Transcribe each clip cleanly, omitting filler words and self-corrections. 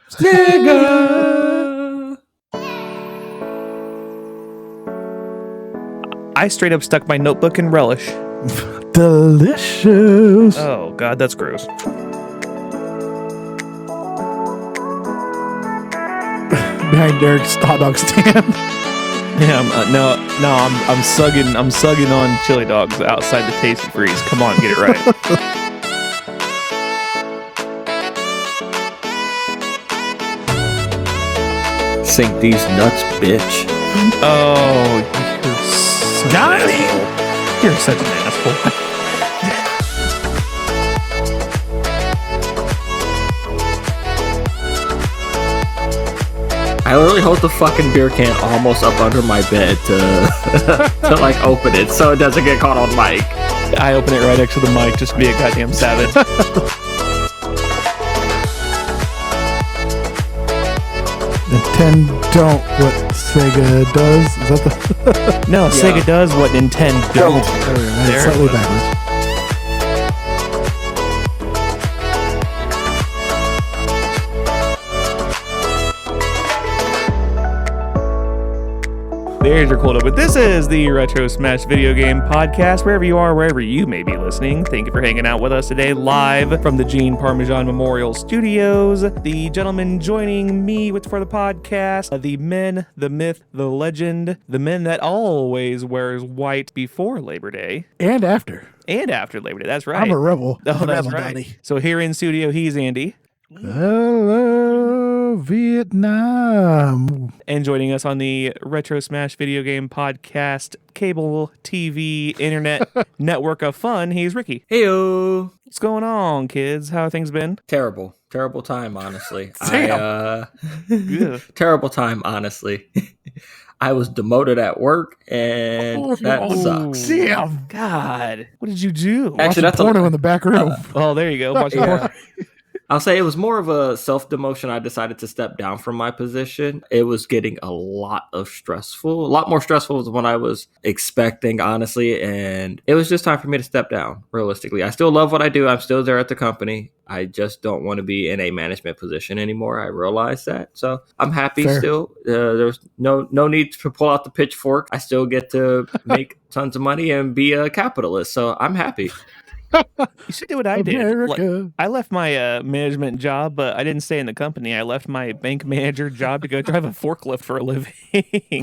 Sega. I straight up stuck my notebook in relish. Delicious. Oh, God, that's gross. Behind Derek's hot dog stand. Yeah, I'm sugging on chili dogs outside the Tasty Freeze. Come on, get it right. Sink these nuts, bitch. Oh, you're such an asshole. I literally hold the fucking beer can almost up under my bed to to like open it so it doesn't get caught on mic. I open it right next to the mic just to be a goddamn savage. Nintendo don't what Sega does. Is that the No, Yeah. Sega does what Nintendo don't. It's slightly backwards. There's your cold open. This is the Retro Smash Video Game Podcast. Wherever you are, wherever you may be listening, thank you for hanging out with us today, live from the Gene Parmesan Memorial Studios. The gentleman joining me for the podcast, the men, the myth, the legend, the men that always wears white before Labor Day. And after. And after Labor Day, that's right. I'm a rebel. Oh, that's Rebel right. daddy. So here in studio, he's Andy. Hello, Vietnam. And joining us on the Retro Smash Video Game Podcast, cable, TV, internet network of fun, he's Ricky. Heyo. What's going on, kids? How have things been? Terrible time, honestly. Ugh. Terrible time, honestly. I was demoted at work, and that sucks. Damn. God, what did you do? Actually, Watching that's porno in the back room. Oh, there you go. Watch the Yeah. porn. I'll say it was more of a self-demotion. I decided to step down from my position. It was getting a lot more stressful than what I was expecting, honestly. And it was just time for me to step down, realistically. I still love what I do. I'm still there at the company. I just don't want to be in a management position anymore. I realize that. So I'm happy still. There's no need to pull out the pitchfork. I still get to make tons of money and be a capitalist. So I'm happy. You should do what I did. America. I left my management job, but I didn't stay in the company. I left my bank manager job to go drive a forklift for a living.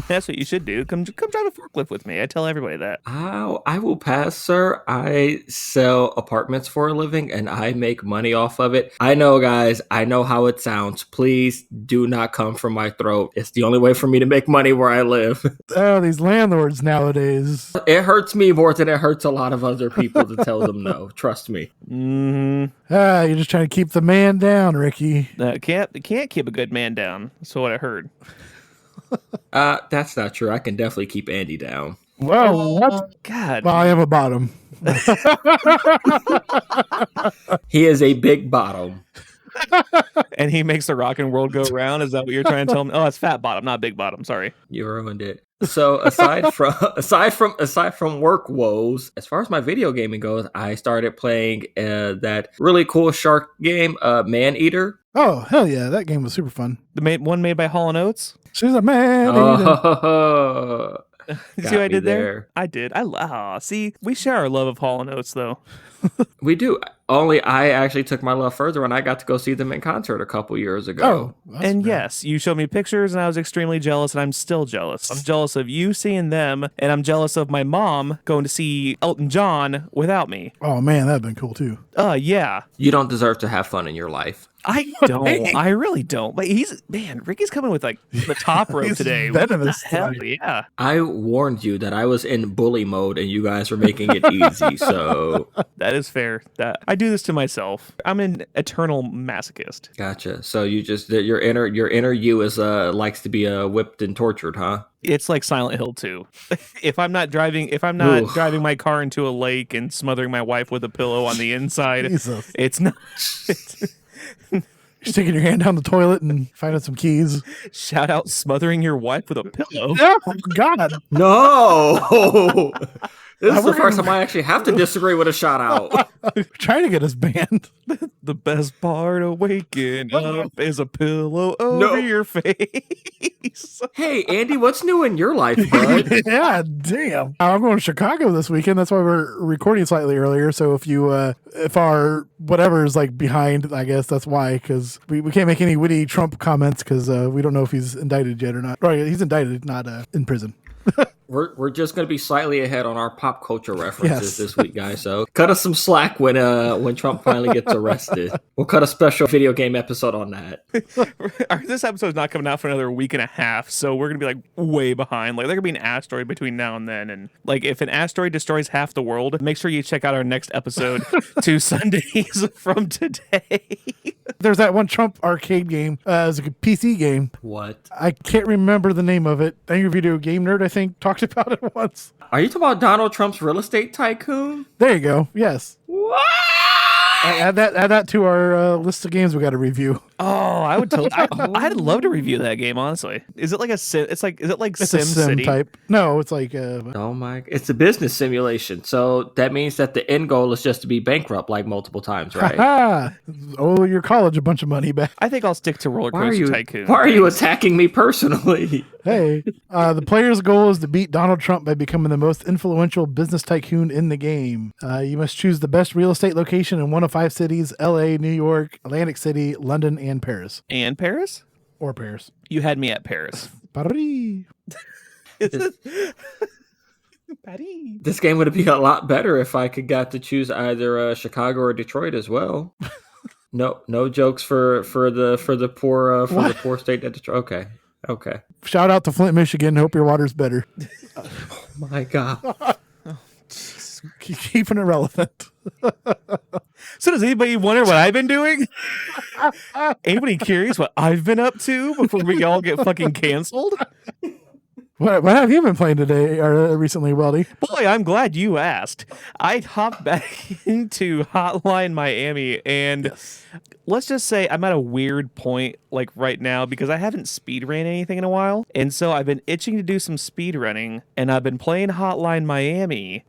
That's what you should do. Come drive a forklift with me. I tell everybody that. I will pass, sir. I sell apartments for a living, and I make money off of it. I know, guys. I know how it sounds. Please do not come from my throat. It's the only way for me to make money where I live. Oh, these landlords nowadays. It hurts me more than it hurts a lot of other people to tell them no. Trust me. Mm-hmm. You're just trying to keep the man down, Ricky. Can't keep a good man down. That's what I heard. That's not true. I can definitely keep Andy down. Well, what? God. Well, I am a bottom. He is a big bottom. And he makes the rockin' world go round. Is that what you're trying to tell me? Oh, it's fat bottom, not big bottom. Sorry. You ruined it. So aside from work woes, as far as my video gaming goes, I started playing that really cool shark game, Man Eater. Oh, hell yeah. That game was super fun. The one made by Hall & Oates. She's a man. Oh, See what I did there? I did. See, we share our love of Hall & Oates, though. we do. Only I actually took my love further when I got to go see them in concert a couple years ago. Oh, And yes, you showed me pictures, and I was extremely jealous, and I'm still jealous. I'm jealous of you seeing them, and I'm jealous of my mom going to see Elton John without me. Oh, man, that'd been cool, too. Yeah. You don't deserve to have fun in your life. I don't. I really don't. But Ricky's coming with like the top rope He's today. venomous Hell tonight. yeah. I warned you that I was in bully mode and you guys were making it easy. So That is fair. That I do this to myself. I'm an eternal masochist. gotcha. So you just your inner you is likes to be whipped and tortured, huh? It's like Silent Hill 2. If I'm not driving my car into a lake and smothering my wife with a pillow on the inside, Jesus. it's not. You're sticking your hand down the toilet and finding some keys. Shout out smothering your wife with a pillow. Oh, God. No. This is the first time I actually have to disagree with a shout out. Trying to get us banned. The best part of waking up is a pillow over your face. Hey, Andy, what's new in your life, bud? Yeah, damn. I'm going to Chicago this weekend. That's why we're recording slightly earlier. So if our whatever is like behind, I guess that's why, because we can't make any witty Trump comments because we don't know if he's indicted yet or not. Right, he's indicted, not in prison. We're just going to be slightly ahead on our pop culture references this week, guys. So cut us some slack when Trump finally gets arrested. We'll cut a special video game episode on that. This episode's not coming out for another week and a half, so we're going to be like way behind. Like, there could be an asteroid between now and then. And like, if an asteroid destroys half the world, make sure you check out our next episode 2 Sundays from today. There's that one Trump arcade game. It's a PC game. What? I can't remember the name of it. Angry Video Game Nerd, I think, talked about it once. Are you talking about Donald Trump's real estate tycoon? There you go. Yes. What? Add that to our list of games we got to review. Oh, I would totally. I'd love to review that game. Honestly, is it like a sim? Is it like It's Sim a sim City type? No, it's like Oh my! It's a business simulation, so that means that the end goal is just to be bankrupt like multiple times, right? Oh, your college a bunch of money back. I think I'll stick to Roller Coaster Tycoon. Why are you attacking me personally? Hey, the player's goal is to beat Donald Trump by becoming the most influential business tycoon in the game. You must choose the best real estate location in one of 5 cities: L.A., New York, Atlantic City, London, and Paris. And Paris? Or Paris. You had me at Paris. Paris. This game would be a lot better if I could got to choose either Chicago or Detroit as well. No jokes for the poor state that Detroit. Okay. Shout out to Flint, Michigan. Hope your water's better. Oh my God. Keeping it relevant. So does anybody wonder what I've been doing? Anybody curious what I've been up to before we all get fucking canceled? What have you been playing today or recently, Weldy? Boy, I'm glad you asked. I hopped back into Hotline Miami, and let's just say I'm at a weird point like right now because I haven't speedrun anything in a while. And so I've been itching to do some speedrunning, and I've been playing Hotline Miami.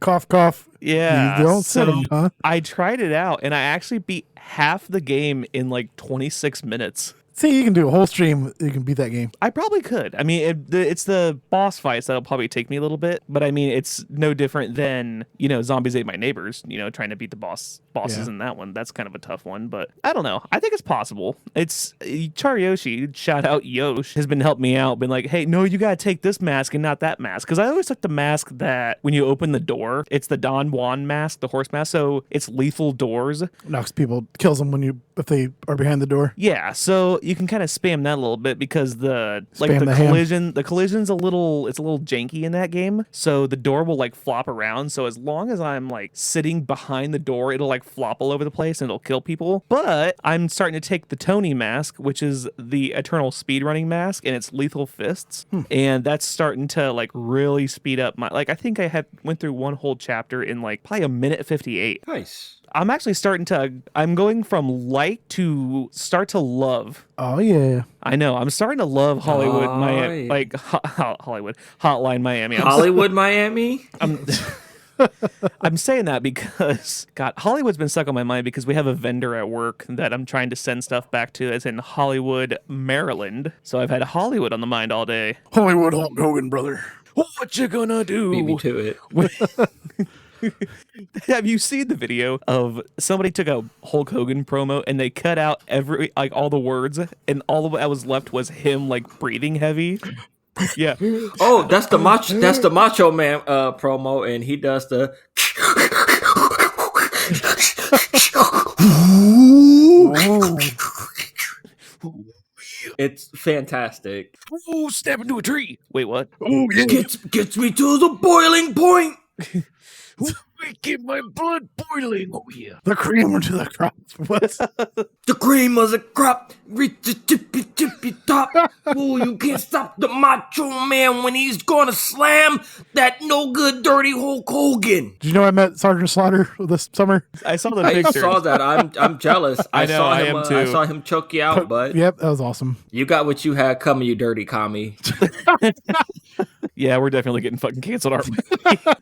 Cough, cough. Yeah. You don't say, huh? I tried it out, and I actually beat half the game in like 26 minutes. See, you can do a whole stream. You can beat that game. I probably could. I mean, it's the boss fights that'll probably take me a little bit, but I mean, it's no different than, Zombies Ate My Neighbors, trying to beat the bosses in that one. That's kind of a tough one, but I don't know. I think it's possible. It's Charyoshi, shout out Yosh, has been helping me out, been like, hey, no, you got to take this mask and not that mask. Because I always took the mask that when you open the door, it's the Don Juan mask, the horse mask. So it's lethal doors. Knocks people, kills them if they are behind the door. Yeah, so you can kind of spam that a little bit because the collision's a little janky in that game. So the door will like flop around. So as long as I'm like sitting behind the door, it'll like flop all over the place and it'll kill people. But I'm starting to take the Tony mask, which is the eternal speedrunning mask, and it's lethal fists. And that's starting to like really speed up my, like, I think I went through one whole chapter in like probably 1:58. Nice. I'm actually I'm going from like to start to love. Oh, yeah. I know. I'm starting to love Hollywood, Miami, like Hollywood, Hotline Miami. Hollywood, Miami? I'm saying that because, God, Hollywood's been stuck on my mind because we have a vendor at work that I'm trying to send stuff back to. It's in Hollywood, Maryland. So I've had Hollywood on the mind all day. Hollywood Hulk Hogan, brother. What you gonna do? Beat me to it. Have you seen the video of somebody took a Hulk Hogan promo and they cut out all the words and all that was left was him like breathing heavy? Yeah. Oh, that's the Macho Man promo, and he does the. It's fantastic. Oh, step into a tree. Wait, what? Oh, yeah. Gets me to the boiling point. Making my blood boiling. Oh, yeah. The cream to the crop. What? The cream of the crop. Reach the tippy top. Oh, you can't stop the Macho Man when he's gonna slam that no good dirty Hulk Hogan. Did you know I met Sergeant Slaughter this summer? I saw the I pictures. saw that. I'm jealous. I know, I am too. I saw him choke you out, bud. Yep, that was awesome. You got what you had coming, you dirty commie. Yeah, we're definitely getting fucking canceled, aren't we?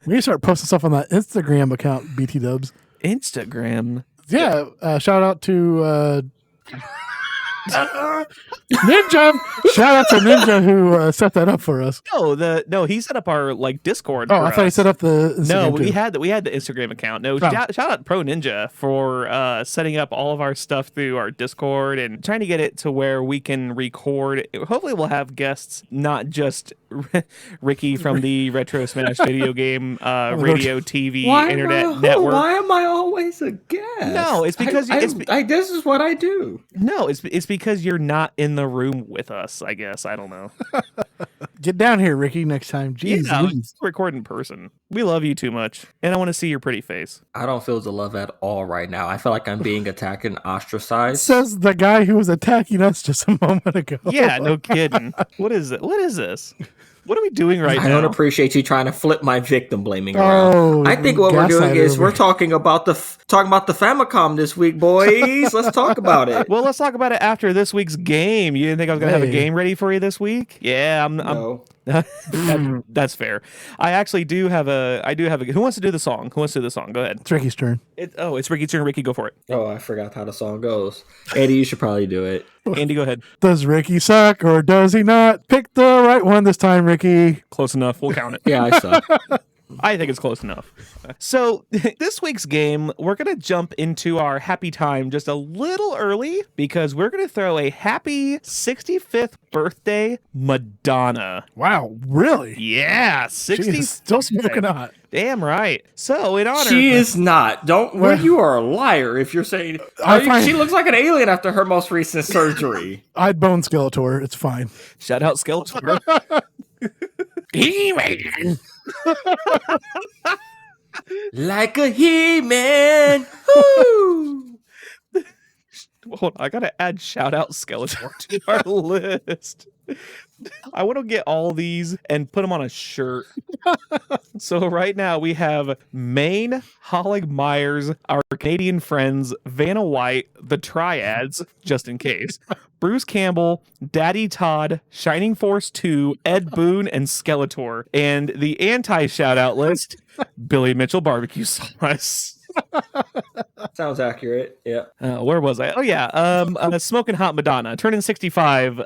We need to start posting stuff on that Instagram account, BT Dubs. Instagram. Yeah, shout out to Ninja. Shout out to Ninja who set that up for us. No, he set up our Discord. Oh, for I thought he us. set up the Instagram No, too. we had the Instagram account. No, Oh. shout out Pro Ninja for setting up all of our stuff through our Discord and trying to get it to where we can record. Hopefully, we'll have guests, not just Ricky from the Retro Smash video game radio, TV, internet network. Why am I always a guest? No, it's because this is what I do. No, it's because you're not in the room with us. I guess I don't know. Get down here, Ricky, next time. Jeez, Yeah, Louise. let's record in person. We love you too much, and I want to see your pretty face. I don't feel the love at all right now. I feel like I'm being attacked and ostracized. Says the guy who was attacking us just a moment ago. Yeah, no kidding. What is it? What is this? What are we doing right now? I don't appreciate you trying to flip my victim blaming Oh, around. I think what we're doing is gaslighter. we're talking about the Famicom this week, boys. Let's talk about it. Well, let's talk about it after this week's game. You didn't think I was going to have a Hey. game ready for you this week? Yeah, No. that's fair. I do have a. Who wants to do the song? Go ahead. It's Ricky's turn. It's Ricky's turn. Ricky, go for it. Oh, I forgot how the song goes. Andy, you should probably do it. Andy, go ahead. Does Ricky suck or does he not? Pick the right one this time, Ricky. Close enough. We'll count it. Yeah, I suck. I think it's close enough. So this week's game, we're going to jump into our happy time just a little early because we're going to throw a happy 65th birthday Madonna. Wow, really? Yeah, 60. She's still smoking hot. Damn right. So in honor, She is not. You are a liar if you're saying she looks like an alien after her most recent surgery. I'd bone Skeletor. It's fine. shout out Skeletor. He-Man. Like a He-Man. Woo! Hold on, I gotta add shout out Skeletor to our list. I want to get all these and put them on a shirt. So right now we have Maine, Hollig Myers, our Canadian friends, Vanna White, the Triads, just in case, Bruce Campbell, Daddy Todd, Shining Force 2, Ed Boon, and Skeletor. And the anti-shout out list, Billy Mitchell barbecue sauce. Sounds accurate. Yeah. Where was I? Oh yeah, Smoking Hot Madonna, turning 65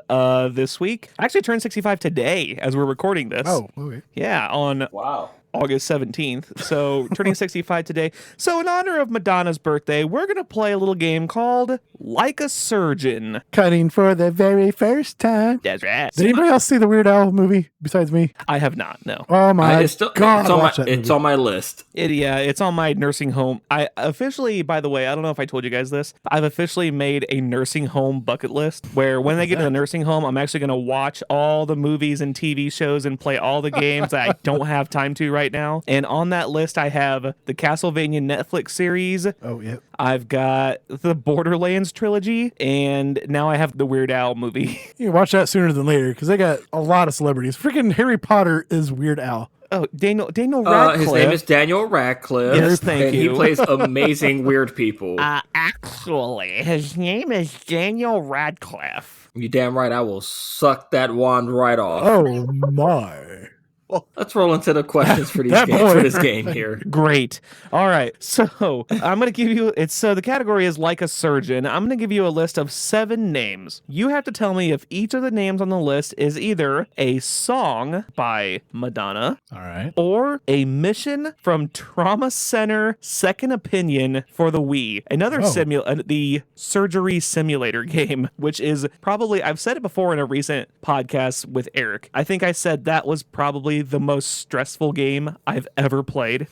this week. I actually turned 65 today as we're recording this. Oh, okay. Yeah, on Wow. August 17th. So turning 65 today. So in honor of Madonna's birthday, we're going to play a little game called Like a Surgeon. Cutting for the very first time. That's right. Did anybody else see the Weird Al movie besides me? I have not, no. Oh my God. It's on my list. It's on my nursing home. I officially, by the way, I don't know if I told you guys this, I've officially made a nursing home bucket list where when I get to the nursing home, I'm actually going to watch all the movies and TV shows and play all the games that I don't have time to right now. And on that list, I have the Castlevania Netflix series. Oh, yeah. I've got the Borderlands trilogy, and now I have the Weird Al movie. You can watch that sooner than later because they got a lot of celebrities. Freaking Harry Potter is Weird Al. Oh, Daniel Radcliffe. His name is Daniel Radcliffe. Yes, thank and you. He plays amazing weird people. Actually, his name is Daniel Radcliffe. You damn right, I will suck that wand right off. Oh, my. Let's roll into the questions for That boy. for this game here. Great. All right. So I'm going to give you, the category is Like a Surgeon. I'm going to give you a list of 7 names. You have to tell me if each of the names on the list is either a song by Madonna All right. or a mission from Trauma Center Second Opinion for the Wii. Another the surgery simulator game, which is probably, I've said it before in a recent podcast with Eric. I think I said that was probably the most stressful game I've ever played.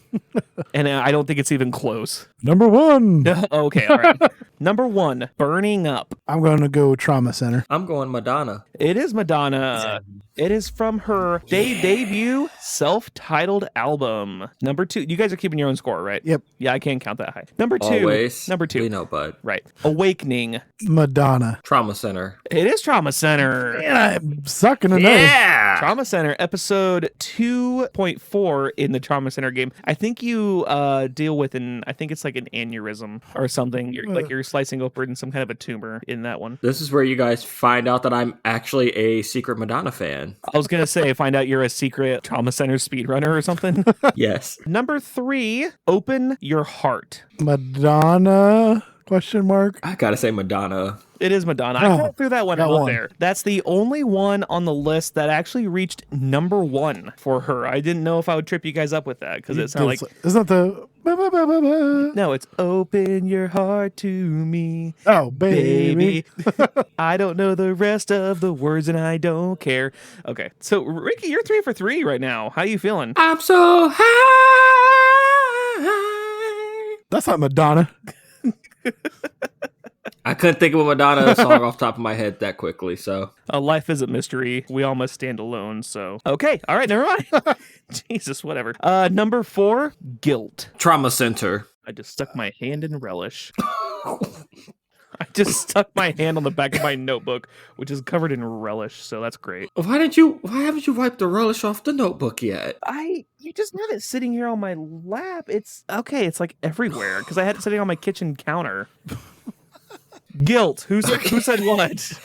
And I don't think it's even close. Number 1. Okay, all right. Number 1, Burning Up. I'm going to go Trauma Center. I'm going Madonna. It is Madonna. It is from her debut self-titled album. Number 2. You guys are keeping your own score, right? Yep. Yeah, I can't count that high. Number 2. Always. Number 2. We know, bud. Right. Awakening. Madonna. Trauma Center. It is Trauma Center. Yeah, I'm sucking another. Yeah. Trauma Center, episode 2.4 in the Trauma Center game, I think you deal with I think it's like an aneurysm or something. You're slicing open some kind of a tumor in that one. This is where you guys find out that I'm actually a secret Madonna fan. I was going to say, find out you're a secret Trauma Center speedrunner or something. Yes. Number 3, open your heart. Madonna? Question mark. I gotta say Madonna. It is Madonna. I threw that one out there. That's the only one on the list that actually reached number 1 for her. I didn't know if I would trip you guys up with that because it's not like... Isn't that the... No, it's open your heart to me. Oh, baby. I don't know the rest of the words and I don't care. Okay, so Ricky, you're 3 for 3 right now. How you feeling? I'm so high. That's not Madonna. I couldn't think of a Madonna song off the top of my head that quickly, so. Life is a mystery. We all must stand alone, so. Okay, all right, never mind. Jesus, whatever. Number 4, guilt. Trauma Center. I just stuck my hand in relish. I just stuck my hand on the back of my notebook, which is covered in relish, so that's great. Why haven't you wiped the relish off the notebook yet? You just have it sitting here on my lap. It's okay. It's like everywhere because I had it sitting on my kitchen counter. Guilt. Who said what?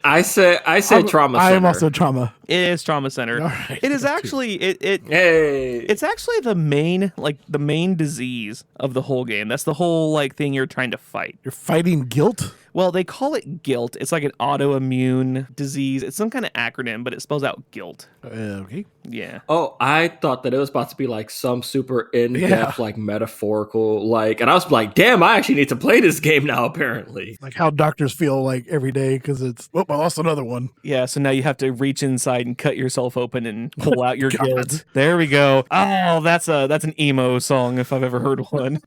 I said Trauma Center. I am also Trauma. It is Trauma Center. Right. It is actually Hey. It's actually the main disease of the whole game. That's the whole thing you're trying to fight. You're fighting guilt? Well, they call it guilt. It's like an autoimmune disease. It's some kind of acronym, but it spells out guilt. Okay. Yeah. Oh, I thought that it was about to be like some super in-depth, metaphorical, and I was like, damn, I actually need to play this game now, apparently. Like how doctors feel every day because it's, I lost another one. Yeah, so now you have to reach inside and cut yourself open and pull out your guilt. There we go. Oh, that's an emo song if I've ever heard one.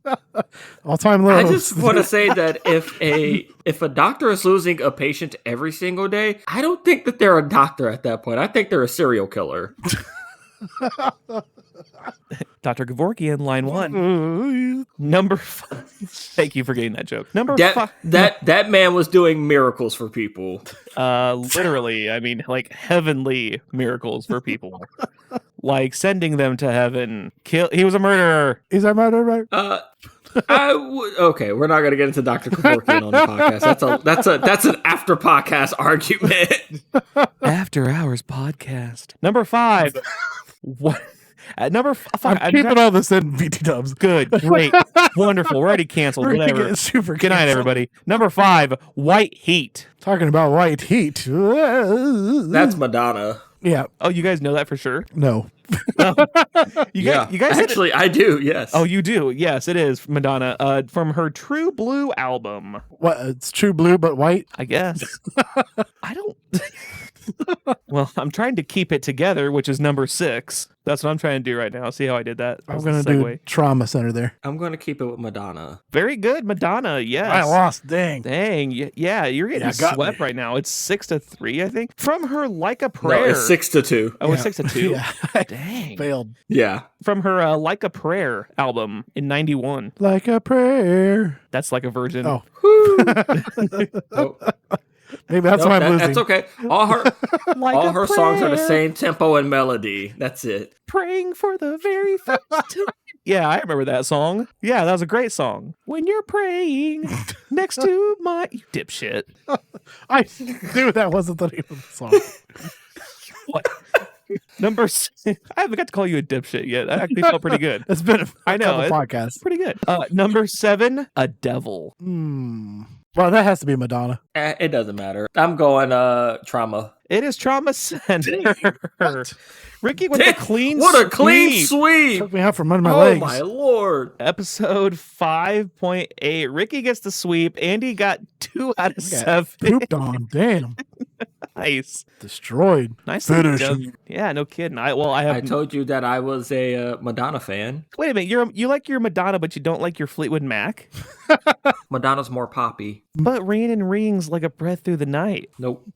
All-time low. I just want to say that if a doctor is losing a patient every single day, I don't think that they're a doctor at that point. I think they're a serial killer. Dr. Kevorkian, line 1. Number 5. Thank you for getting that joke. Number 5. That man was doing miracles for people. Literally, I mean, heavenly miracles for people. Sending them to heaven. He was a murderer. Is that murderer? Okay, we're not gonna get into Dr. Kevorkian on the podcast. That's an after podcast argument. After hours podcast. Number 5. What? At number 5, I'm keeping all this in BT dubs. Good, great, wonderful. We're already canceled. Whatever. Super. Good night, everybody. Number 5, white heat. Talking about white heat. That's Madonna. Yeah. Oh, you guys know that for sure? No. You guys actually, I do. Yes. Oh, you do. Yes, it is Madonna. From her True Blue album. What? It's True Blue but white. I guess. I don't. Well, I'm trying to keep it together, which is number 6. That's what I'm trying to do right now. See how I did that? I'm going to do Trauma Center there. I'm going to keep it with Madonna. Very good, Madonna. Yes. I lost. Dang. Yeah, you're getting swept right now. It's 6-3, I think. From her Like a Prayer. No, it's 6-2. Oh, it's 6-2. Yeah. Dang. Failed. Yeah. From her Like a Prayer album in 91. Like a prayer. That's like a virgin. Oh. Oh. Maybe that's why I'm losing. That's okay. All her songs are the same tempo and melody. That's it. Praying for the very first time. Yeah, I remember that song. Yeah, that was a great song. When you're praying next to my... You dipshit. I knew that wasn't the name of the song. What? Number 6. I haven't got to call you a dipshit yet. I actually felt pretty good. It's been I know, couple podcasts. Pretty good. Number 7, a devil. Well, that has to be Madonna. It doesn't matter. I'm going Trauma. It is Trauma Center. Ricky with the clean What a sweep. clean sweep. Took me out from under my legs. Oh, my Lord. Episode 5.8. Ricky gets the sweep. Andy got 2 out of 7. Pooped on. Damn. Nice. Destroyed. Nice. Finish. Yeah, no kidding. I told you that I was a Madonna fan. Wait a minute. You like your Madonna, but you don't like your Fleetwood Mac? Madonna's more poppy. But rain and rings like a breath through the night. Nope.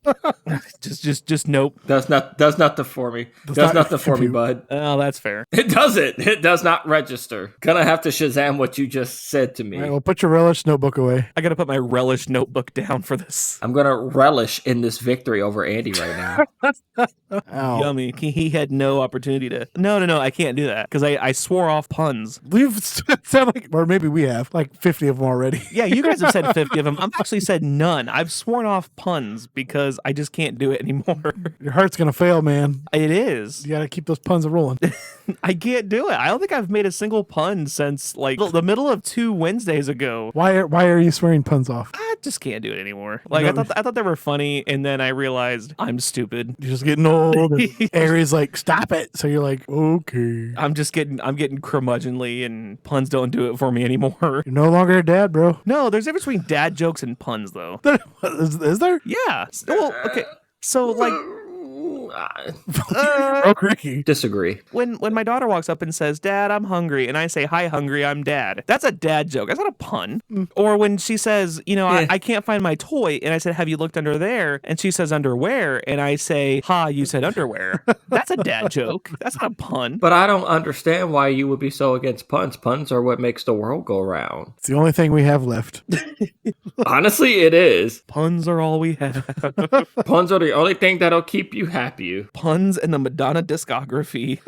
just nope. That's not the for me. That's not the for me, bud. Oh, that's fair. It doesn't. It does not register. Gonna have to Shazam what you just said to me. All right, well, put your relish notebook away. I gotta put my relish notebook down for this. I'm gonna relish in this victory over Andy right now. Ow. Yummy. He had no opportunity to. No, I can't do that because I swore off puns. We've said like, or maybe we have like 50 of them already. Yeah, you guys have said 50 of them. I've actually said none. I've sworn off puns because I just can't do it anymore. Your heart's gonna fail, man. It is. You gotta keep those puns rolling. I can't do it. I don't think I've made a single pun since like the middle of 2 Wednesdays ago. Why are you swearing puns off? I just can't do it anymore. Like I thought they were funny, and then I realized I'm stupid. You're just getting old. And Aries like, stop it. So you're like, okay. I'm getting curmudgeonly, and puns don't do it for me anymore. You're no longer a dad, bro. No, there's a difference between dad jokes and puns, though. Is there? Yeah. Well, okay. So like. Ricky. Disagree. When my daughter walks up and says, "Dad, I'm hungry," and I say, "Hi, hungry, I'm Dad," that's a dad joke. That's not a pun. Or when she says, I can't find my toy, and I said, "Have you looked under there?" and she says, "Underwear," and I say, "Ha, you said underwear." That's a dad joke. That's not a pun. But I don't understand why you would be so against puns. Puns are what makes the world go round. It's the only thing we have left. Honestly, it is. Puns are all we have. Puns are the only thing that'll keep you happy. Puns and the Madonna discography.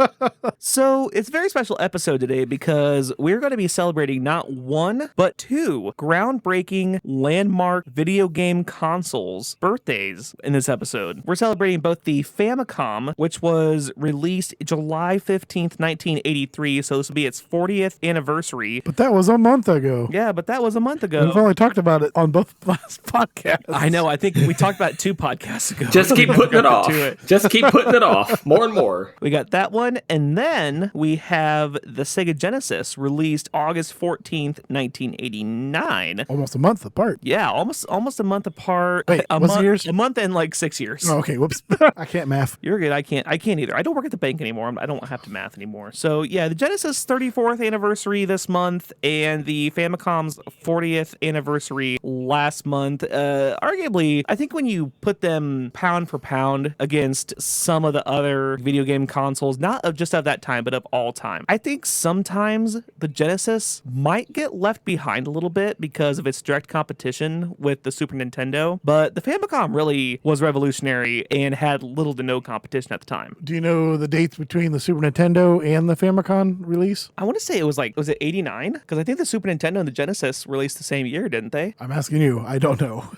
So it's a very special episode today because we're going to be celebrating not one, but 2 groundbreaking landmark video game consoles' birthdays in this episode. We're celebrating both the Famicom, which was released July 15th, 1983, so this will be its 40th anniversary. But that was a month ago. Yeah, but that was a month ago. We've only talked about it on both last podcasts. I know, I think we talked about it 2 podcasts ago. Just keep putting it off. Just keep putting it off more and more. We got that one, and then we have the Sega Genesis, released August 14th, 1989. Almost a month apart. Yeah, almost a month apart. Wait, what's the years? A month and like 6 years. Oh, okay, whoops. I can't math. You're good. I can't either. I don't work at the bank anymore. I don't have to math anymore. So yeah, the Genesis 34th anniversary this month, and the Famicom's 40th anniversary last month. Arguably, I think when you put them pound for pound against some of the other video game consoles, not of just of that time, but of all time, I think sometimes the Genesis might get left behind a little bit because of its direct competition with the Super Nintendo. But the Famicom really was revolutionary and had little to no competition at the time. Do you know the dates between the Super Nintendo and the Famicom release? I want to say it was it 89? Because I think the Super Nintendo and the Genesis released the same year, didn't they? I'm asking you. I don't know.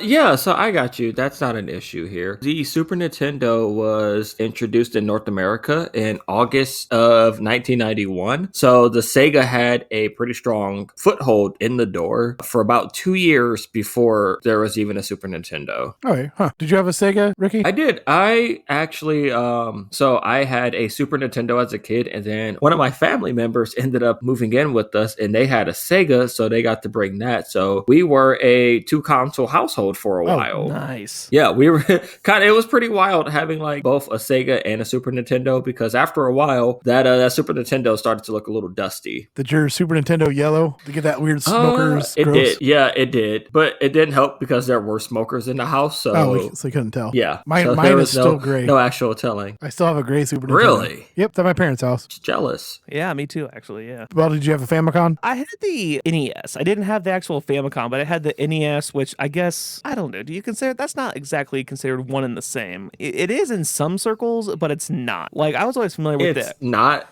Yeah, so I got you. That's not an issue here. The Super Nintendo was introduced in North America in August of 1991. So the Sega had a pretty strong foothold in the door for about 2 years before there was even a Super Nintendo. Okay, huh. Did you have a Sega, Ricky? I did. I actually, so I had a Super Nintendo as a kid, and then one of my family members ended up moving in with us, and they had a Sega, so they got to bring that. So we were a 2-console household for a while. Nice. Yeah, we were it was pretty wild having like both a Sega and a Super Nintendo, because after a while that Super Nintendo started to look a little dusty. Did your Super Nintendo yellow to get that weird smokers? It did. Yeah, it did. But it didn't help because there were smokers in the house. So, so you couldn't tell. Yeah. Mine is still gray. No actual telling. I still have a gray Super Nintendo. Really? Yep, it's at my parents' house. Jealous. Yeah, me too, actually, yeah. Well, did you have a Famicom? I had the NES. I didn't have the actual Famicom, but I had the NES, which I guess, I don't know, do you consider, that's not exactly considered one and the same. It is in some circles, but it's not. Like, I was always familiar with it.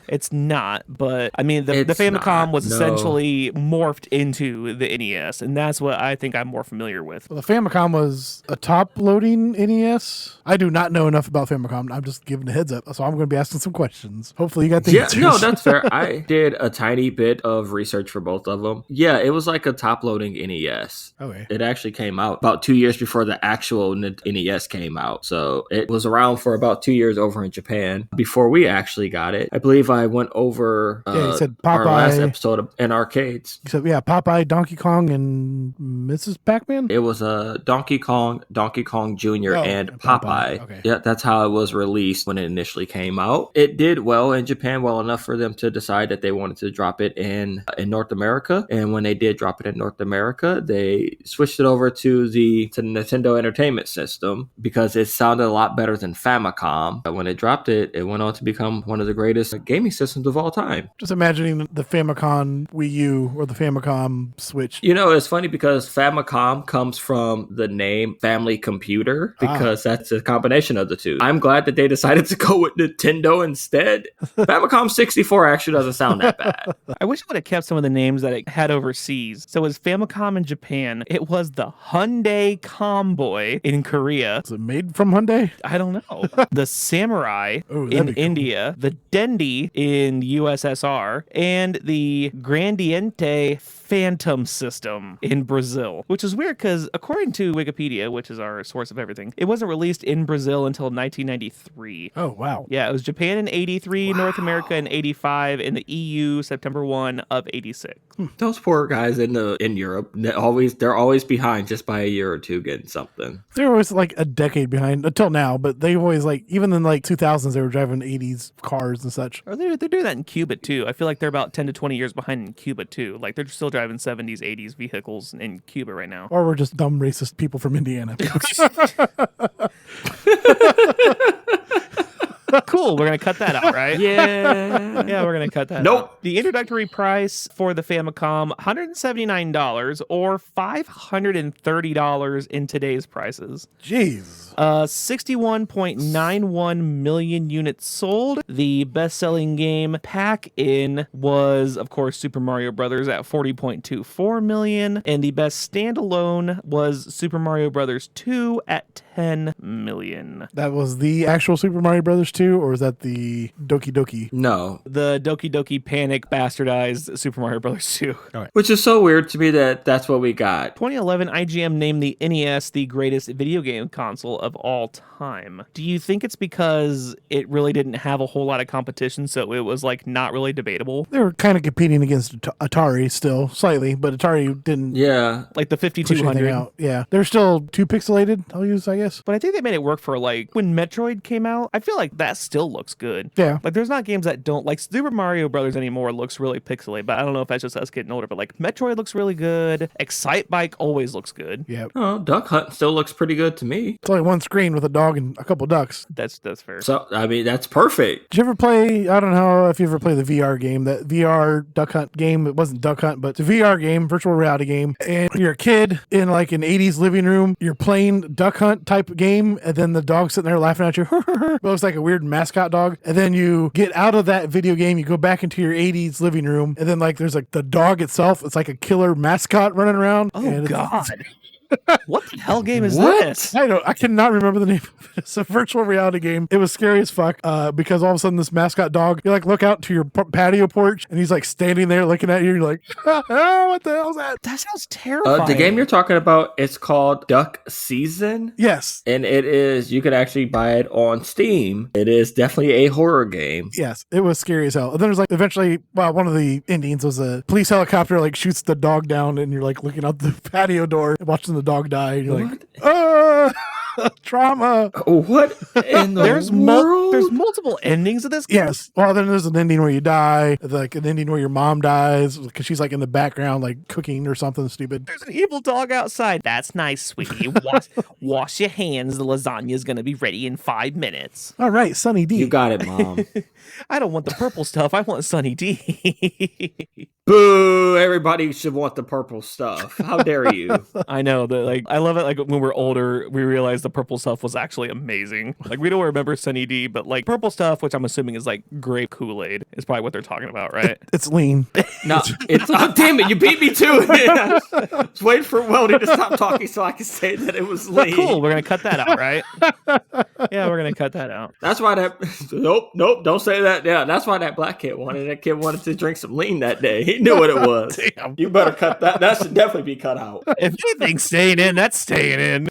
It's not, but I mean, the Famicom was essentially morphed into the NES, and that's what I think I'm more familiar with. Well, the Famicom was a top-loading NES. I do not know enough about Famicom. I'm just giving a heads up, so I'm going to be asking some questions. Hopefully you got the answers. No, that's fair. I did a tiny bit of research for both of them. Yeah, it was like a top-loading NES. Okay. It actually came out about 2 years before the actual NES NES came out. So it was around for about 2 years over in Japan before we actually got it. I believe I went over you said our last Popeye. episode in arcades. You said, yeah, Popeye, Donkey Kong, and Mrs. Pac-Man? It was Donkey Kong Jr. and Popeye. Okay. Yeah, that's how it was released when it initially came out. It did well in Japan, well enough for them to decide that they wanted to drop it in North America. And when they did drop it in North America, they switched it over to the Nintendo Entertainment System because it sounded a lot better than Famicom. But when it dropped it, it went on to become one of the greatest gaming systems of all time. Just imagining the Famicom Wii U or the Famicom Switch. You know, it's funny because Famicom comes from the name Family Computer because that's a combination of the two. I'm glad that they decided to go with Nintendo instead. Famicom 64 actually doesn't sound that bad. I wish it would have kept some of the names that it had overseas. So it was Famicom in Japan. It was the Hyundai Comboy in Korea. Is it made from Hyundai? I don't know. The Samurai Ooh, that'd in be cool. India. The Dendy in USSR. And the Grandiente Phantom System in Brazil, which is weird because according to Wikipedia, which is our source of everything, it wasn't released in Brazil until 1993. Oh, wow. Yeah, it was Japan in 83, North America in 85, and the EU September 1 of 86. Those poor guys in Europe, they're always behind just by a year or two getting something. They're always like a decade behind until now, but they always like, even in like 2000s, they were driving 80s cars and such. Or they're doing that in Cuba too. I feel like they're about 10 to 20 years behind in Cuba too. Like they're still driving 70s, 80s vehicles in Cuba right now. Or we're just dumb racist people from Indiana. Cool. We're going to cut that out, right? Yeah. Yeah, we're going to cut that Nope. out. The introductory price for the Famicom, $179 or $530 in today's prices. Jeez. 61.91 million units sold. The best-selling game pack-in was, of course, Super Mario Brothers at 40.24 million, and the best standalone was Super Mario Brothers 2 at 10 million. That was the actual Super Mario Brothers 2, or is that the Doki Doki? No. The Doki Doki Panic bastardized Super Mario Brothers 2. Which is so weird to me that that's what we got. 2011, IGM named the NES the greatest video game console of all time. Do you think it's because it really didn't have a whole lot of competition, so it was like not really debatable? They were kind of competing against Atari still, slightly, but Atari didn't Like the push anything 5200. out. Yeah. They're still too pixelated, I'll use, I guess. But I think they made it work for like when Metroid came out. I feel like that still looks good. Yeah. Like there's not games that don't, like Super Mario Brothers anymore looks really pixelated, but I don't know if that's just us getting older, but like Metroid looks really good. Excite Bike always looks good. Yeah. Oh, Duck Hunt still looks pretty good to me. It's only one screen with a dog and a couple ducks. That's fair. So, I mean, that's perfect. Did you ever play, I don't know if you ever play the VR game, that VR Duck Hunt game? It wasn't Duck Hunt, but it's a VR game, virtual reality game. And you're a kid in like an 80s living room. You're playing Duck Hunt type game. And then the dog's sitting there laughing at you. It looks like a weird mascot dog. And then you get out of that video game. You go back into your 80s living room. And then like there's like the dog itself. It's like a killer mascot running around. Oh, and God. What the hell game is What? this? I cannot remember the name of it. It's a virtual reality game. It was scary as fuck because all of a sudden this mascot dog, you like look out to your patio porch and he's like standing there looking at you. You're like, oh, what the hell is that? That sounds terrifying. The game you're talking about, it's called Duck Season. Yes. And it is, you can actually buy it on Steam. It is definitely a horror game. Yes, it was scary as hell. And then there's like eventually, well, one of the endings was a police helicopter like shoots the dog down and you're like looking out the patio door watching the dog die. And you're like, trauma. What in the There's world? multiple endings of this game. Yes. Well, then there's an ending where you die, like an ending where your mom dies because she's like in the background, like cooking or something stupid. There's an evil dog outside. That's nice, sweetie. Wash your hands. The lasagna's going to be ready in 5 minutes. All right, Sunny D. You got it, Mom. I don't want the purple stuff. I want Sunny D. Boo! Everybody should want the purple stuff. How dare you? I know that, like, I love it. Like when we're older, we realize the purple stuff was actually amazing. Like we don't remember Sunny D, but like purple stuff, which I'm assuming is like grape Kool-Aid, is probably what they're talking about, right? It's lean. No, it's oh, damn it! You beat me to it. I was waiting for Weldy to stop talking so I could say that it was lean. Cool. We're gonna cut that out, right? Yeah, we're gonna cut that out. That's why that. Nope, don't say that. Yeah, that's why that black kid wanted. That kid wanted to drink some lean that day. He knew what it was. Damn. You better cut that. That should definitely be cut out. If anything's staying in, that's staying in.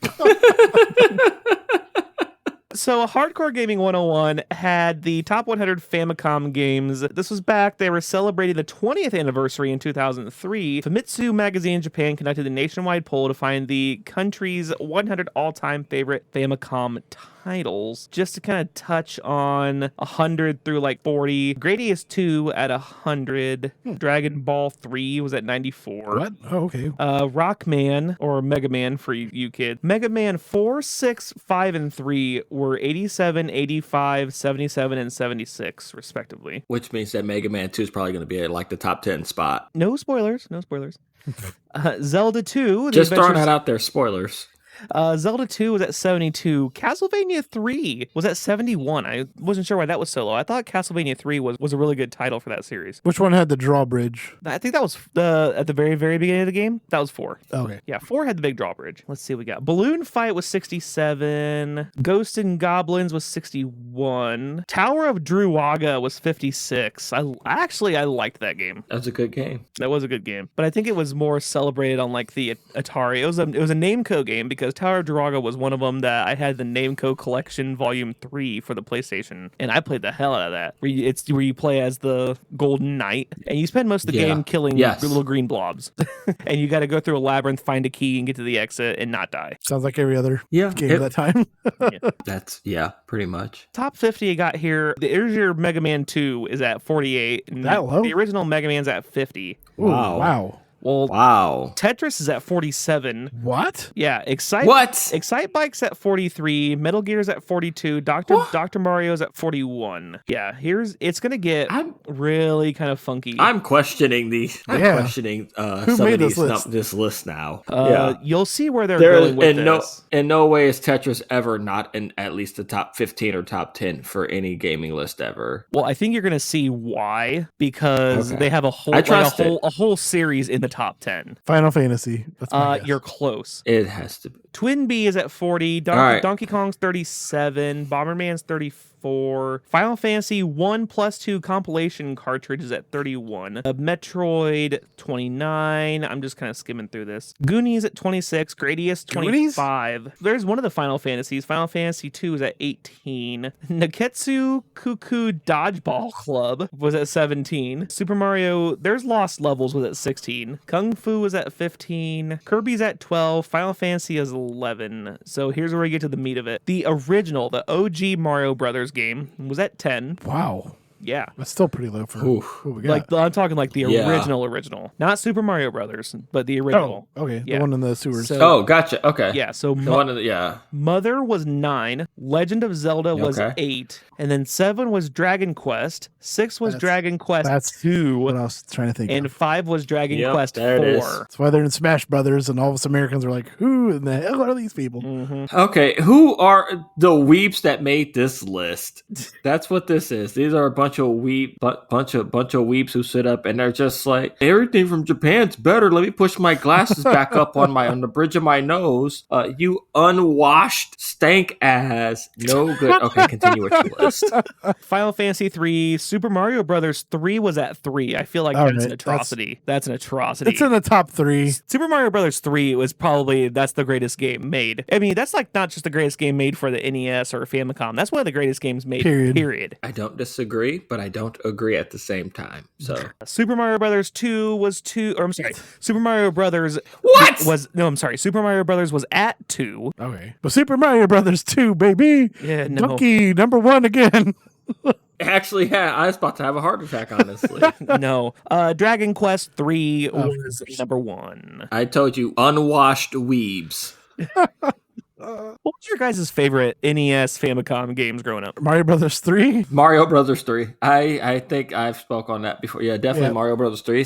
So Hardcore Gaming 101 had the top 100 Famicom games. This was back. They were celebrating the 20th anniversary in 2003. Famitsu Magazine in Japan conducted a nationwide poll to find the country's 100 all-time favorite Famicom titles, just to kind of touch on 100 through like 40. Gradius 2 at 100. Dragon Ball 3 was at 94. What? Oh, okay. Rockman, or Mega Man for you kids. Mega Man 4, 6, 5, and 3 were 87, 85, 77, and 76, respectively. Which means that Mega Man 2 is probably going to be at like the top 10 spot. No spoilers. No spoilers. Zelda 2. Just throwing that out there, spoilers. Zelda 2 was at 72. Castlevania 3 was at 71. I wasn't sure why that was so low. I thought Castlevania 3 was a really good title for that series. Which one had the drawbridge? I think that was at the very, very beginning of the game. That was 4. Okay. Yeah, 4 had the big drawbridge. Let's see what we got. Balloon Fight was 67. Ghosts and Goblins was 61. Tower of Druaga was 56. I liked that game. That was a good game. That was a good game. But I think it was more celebrated on like the Atari. It was a Namco game because Tower of Druaga was one of them that I had the Namco Collection Volume 3 for the PlayStation, and I played the hell out of that. Where you play as the Golden Knight, and you spend most of the game killing little green blobs, and you got to go through a labyrinth, find a key, and get to the exit and not die. Sounds like every other game at that time. That's pretty much. Top 50 I got here. Here's your Mega Man 2 is at 48. And that low? The original Mega Man's at 50. Ooh, wow. Well, wow. Tetris is at 47. What? Yeah, Excite Bike's at 43. Metal Gear's at 42. Dr. Mario's at 41. Yeah, it's gonna get really kind of funky. I'm questioning some of this list now. You'll see where they're going with this. In no way is Tetris ever not in at least the top 15 or top 10 for any gaming list ever. Well, I think you're gonna see why, because they have a whole series in the top 10. Final Fantasy. That's my guess. You're close. It has to be. Twin Bee is at 40. Donkey Kong's 37. Bomberman's 34. Final Fantasy 1+2 compilation cartridge is at 31. Metroid 29. I'm just kind of skimming through this. Goonies at 26. Gradius 25. Goonies? There's one of the Final Fantasies. Final Fantasy 2 is at 18. Neketsu Cuckoo Dodgeball Club was at 17. Super Mario, there's Lost Levels was at 16. Kung Fu was at 15. Kirby's at 12. Final Fantasy is 11. So here's where we get to the meat of it. The original, the OG Mario Brothers game was at 10. Wow. Yeah. That's still pretty low for what we got. Like, I'm talking like the original. Not Super Mario Brothers, but the original. Oh, okay. Yeah. The one in the sewers. Gotcha. Okay. Yeah, so Mother was 9, Legend of Zelda was 8, and then 7 was Dragon Quest, 6 was Dragon Quest 2. What I was trying to think and 5 was Dragon Quest 4. That's why they're in Smash Brothers, and all of us Americans are like, who in the hell are these people? Mm-hmm. Okay, who are the weeps that made this list? That's what this is. These are a bunch of weeps who sit up and they're just like, everything from Japan's better. Let me push my glasses back up on the bridge of my nose. You unwashed stank ass. No good. Okay, continue with your list. Final Fantasy 3, Super Mario Brothers 3 was at 3. I feel like that's an atrocity. That's an atrocity. It's in the top 3. Super Mario Brothers 3 was probably that's the greatest game made. I mean, that's like not just the greatest game made for the NES or Famicom. That's one of the greatest games made. Period. I don't disagree, but I don't agree at the same time. So Super Mario Brothers 2 was 2, or I'm sorry, Super Mario Brothers Super Mario Brothers was at 2. Okay. But Super Mario Brothers 2, baby. Yeah, no. Donkey number 1 again. Actually, yeah, I was about to have a heart attack, honestly. No. Dragon Quest 3 was number 1. I told you, unwashed weebs. What was your guys' favorite NES Famicom games growing up? Mario Brothers 3? Mario Brothers 3. I think I've spoke on that before. Yeah, definitely Mario Brothers 3.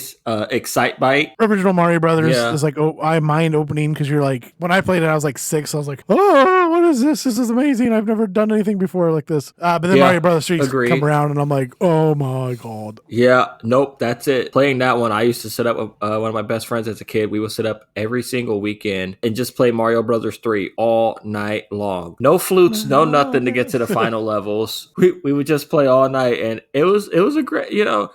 Excite Bike. Original Mario Brothers is like, mind opening because you're like, when I played it, I was like 6. I was like, oh, what is this? This is amazing. I've never done anything before like this. But then Mario Brothers 3 come around and I'm like, oh my God. Yeah, nope, that's it. Playing that one, I used to sit up with one of my best friends as a kid. We would sit up every single weekend and just play Mario Brothers 3 all night night long. No flutes, no nothing to get to the final levels. We would just play all night, and it was a great,